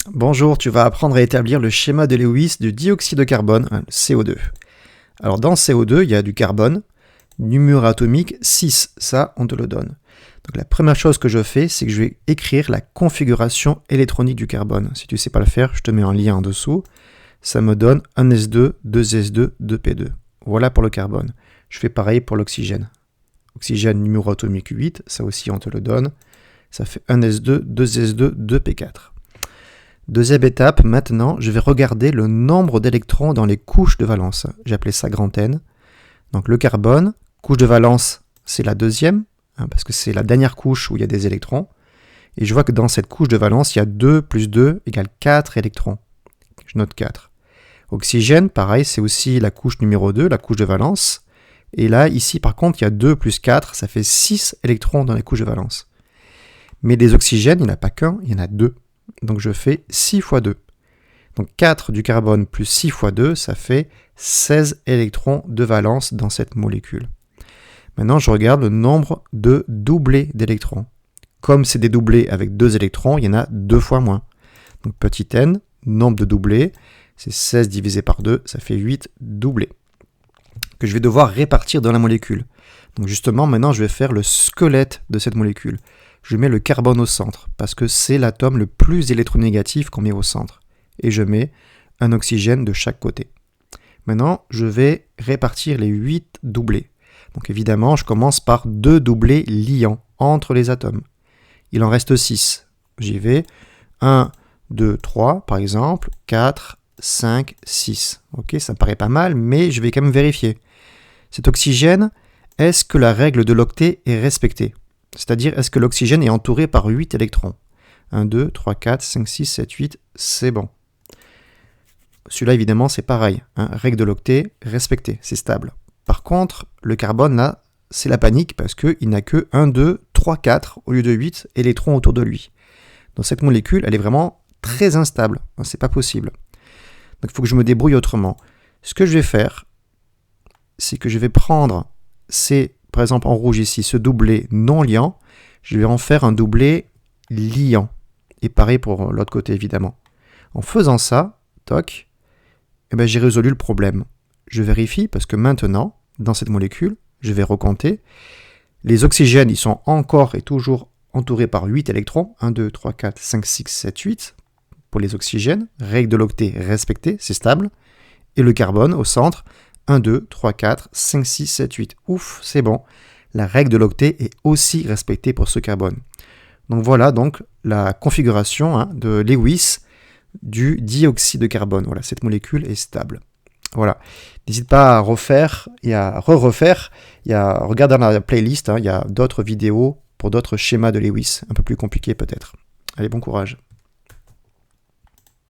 Bonjour, tu vas apprendre à établir le schéma de Lewis du dioxyde de carbone, le CO2. Alors dans CO2, il y a du carbone, numéro atomique 6, ça on te le donne. Donc la première chose que je fais, c'est que je vais écrire la configuration électronique du carbone. Si tu ne sais pas le faire, je te mets un lien en dessous. Ça me donne 1s2, 2s2, 2p2. Voilà pour le carbone. Je fais pareil pour l'oxygène. Oxygène numéro atomique 8, ça aussi on te le donne. Ça fait 1s2, 2s2, 2p4. Deuxième étape, maintenant, je vais regarder le nombre d'électrons dans les couches de valence. J'ai appelé ça grand N. Donc le carbone, couche de valence, c'est la deuxième, parce que c'est la dernière couche où il y a des électrons. Et je vois que dans cette couche de valence, il y a 2 plus 2 égale 4 électrons. Je note 4. Oxygène, pareil, c'est aussi la couche numéro 2, la couche de valence. Et là, ici, par contre, il y a 2 plus 4, ça fait 6 électrons dans les couches de valence. Mais des oxygènes, il n'y en a pas qu'un, il y en a 2. Donc je fais 6 fois 2. Donc 4 du carbone plus 6 fois 2, ça fait 16 électrons de valence dans cette molécule. Maintenant, je regarde le nombre de doublés d'électrons. Comme c'est des doublés avec 2 électrons, il y en a 2 fois moins. Donc petit n, nombre de doublés, c'est 16 divisé par 2, ça fait 8 doublés. Que je vais devoir répartir dans la molécule. Donc justement, maintenant, je vais faire le squelette de cette molécule. Je mets le carbone au centre, parce que c'est l'atome le plus électronégatif qu'on met au centre. Et je mets un oxygène de chaque côté. Maintenant, je vais répartir les 8 doublés. Donc évidemment, je commence par 2 doublés liants entre les atomes. Il en reste 6. J'y vais. 1, 2, 3, par exemple. 4, 5, 6. Ok, ça me paraît pas mal, mais je vais quand même vérifier. Cet oxygène, est-ce que la règle de l'octet est respectée ? C'est-à-dire, est-ce que l'oxygène est entouré par 8 électrons ? 1, 2, 3, 4, 5, 6, 7, 8, c'est bon. Celui-là, évidemment, c'est pareil. Règle de l'octet, respectée, c'est stable. Par contre, le carbone, là, c'est la panique parce qu'il n'a que 1, 2, 3, 4 au lieu de 8 électrons autour de lui. Donc cette molécule, elle est vraiment très instable. C'est pas possible. Donc il faut que je me débrouille autrement. Ce que je vais faire, c'est que je vais prendre par exemple en rouge ici, ce doublé non liant, je vais en faire un doublé liant. Et pareil pour l'autre côté, évidemment. En faisant ça, toc, j'ai résolu le problème. Je vérifie parce que maintenant, dans cette molécule, je vais recompter. Les oxygènes, ils sont encore et toujours entourés par 8 électrons. 1, 2, 3, 4, 5, 6, 7, 8 pour les oxygènes. Règle de l'octet respectée, c'est stable. Et le carbone au centre, 1, 2, 3, 4, 5, 6, 7, 8. Ouf, c'est bon. La règle de l'octet est aussi respectée pour ce carbone. Donc voilà donc la configuration de Lewis du dioxyde de carbone. Voilà, cette molécule est stable. Voilà. N'hésite pas à refaire et à refaire. Regarde dans la playlist, il y a d'autres vidéos pour d'autres schémas de Lewis, un peu plus compliqués peut-être. Allez, bon courage.